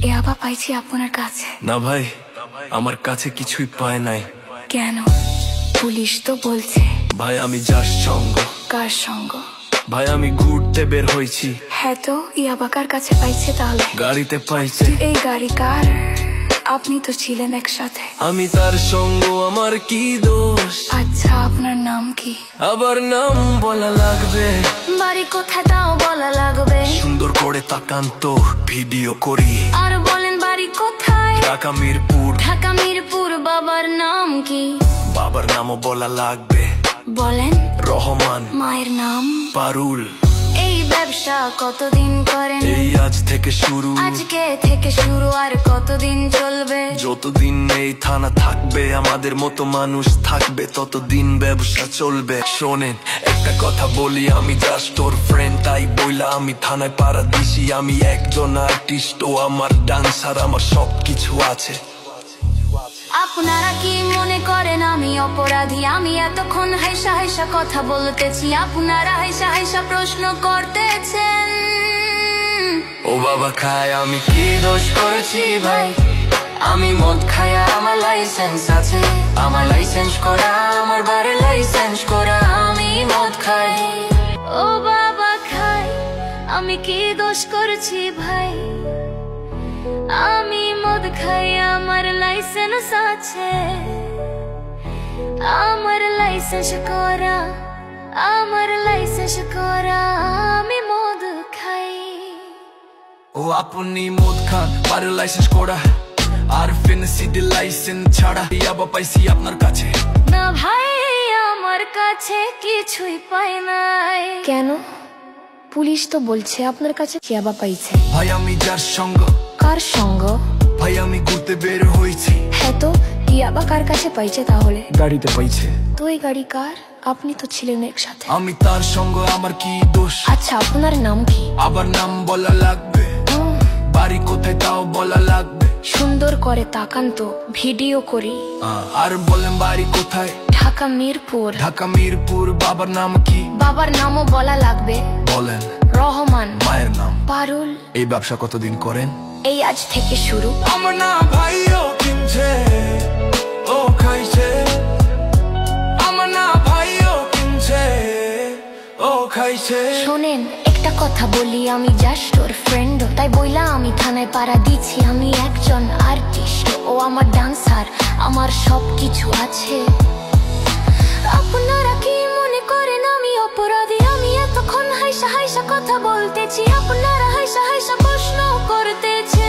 ইয়াবা পাইছি আপনার কাছে। না ভাই, আমার কাছে কিছুই পায় নাই। কেন? পুলিশ তো বলছে। ভাই আমি যার সঙ্গ। কার সঙ্গ? ভাই আমি ঘুরতে বের হয়েছি। হ্যাঁ তো ইয়াবা কার কাছে পাইছে তাহলে? গাড়িতে পাইছে। এই গাড়ি কার? আপনি তো ছিলেন একসাথে। আমি তার সঙ্গ, আমার কি দোষ? আচ্ছা আপনার নাম কি? আবার নাম বলা লাগবে? বাড়ি কোথায় তাও বলা লাগবে? সুন্দর করে তাকান তো, ভিডিও করি। আর বলেন বাড়ি কোথায়? ঢাকা মিরপুর। ঢাকা মিরপুর। বাবার নাম কি? বাবার নামও বলা লাগবে। বলেন। রহমান। মায়ের নাম? পারুল। এই ব্যবসা কতদিন করেন? এই আজ থেকে শুরু। আজকে থেকে শুরু, আর কতদিন চলবে? যতদিন এই থানা থাকবে, আমাদের মতো মানুষ থাকবে, ততদিন ব্যবসা চলবে। শোনেন একটা কথা বলি, আমি জাস্ট ওর ফ্রেন্ড, তাই বইলা আমি থানায় পাড়া দিছি। আমি একজন আর্টিস্ট, ও আমার ডান্সার, আমার সবকিছু আছে। আপনারা কি মনে করেন আমি অপরাধী? আমি এতক্ষণ হাইসা হাইসা কথা বলতেছি, আপনারা হাইসা হাইসা প্রশ্ন করতেছেন। ও বাবা খায়, আমি কি দোষ করেছি ভাই? আমি মদ খাই, আমার লাইসেন্স আছে। আমার লাইসেন্স করা, আমার বাড়ির লাইসেন্স করা। আমি মদ খাই। ও বাবা খাই, আমি কি দোষ করেছি ভাই? আমি মদ খাই, আমার লাইসেন্স আছে। আমার লাইসেন্স করা, আমার লাইসেন্স করা। আমি মদ খাই। ও আপনি মদ খান, বাড়ির লাইসেন্স করা, আর ফেন্সিডি লাইসেন্স ছাড়া ইয়াবা পাইছি আপনার কাছে। না ভাই, আমার কাছে কিছুই পাই নাই। কেন? পুলিশ তো বলছে আপনার কাছে ইয়াবা পাইছে। ভাই আমি যার সঙ্গ। কার সঙ্গ? ভাই আমি ঘুরতে বের হয়েছি। হ্যাঁ তো ইয়াবা কার কাছে পাইছে তাহলে? গাড়িতে পাইছে। তো এই গাড়ি কার? আপনি তো ছিলেন একসাথে। আমি তার সঙ্গ, আমার কি দোষ? আচ্ছা আপনার নাম কি? আবার নাম বলা লাগবে? বাড়ি কোথায় তাও বলা লাগবে? সুন্দর করে তাকান তো, ভিডিও করি। আর বলেন বাড়ি কোথায়? ঢাকা মিরপুর। ঢাকা মিরপুর। বাবার নাম কি? বাবার নামও বলা লাগবে। বলেন। রহমান। মায়ের নাম? পারুল। এই ব্যবসা কতদিন করেন? এই আজ থেকে শুরু। আমার না ভাই, ও কিনছে, ও খাইছে। আমার না ভাই, ও কিনছে, ও খাইছে। শোনেন একটা কথা বলি, আমি জাস্ট ওর ফ্রেন্ড, তাই বইলা আমি থানায় পাড়া দিচ্ছি। আমি একজন আর্টিস্ট, ও আমার ডান্সার, আমার সবকিছু আছে। আপনারা কি মনে করেন আমি অপরাধী? আমি এতক্ষণ হাইসা হাইসা কথা বলতেছি, আপনারা হাইসা হাইসা প্রশ্ন করতেছে।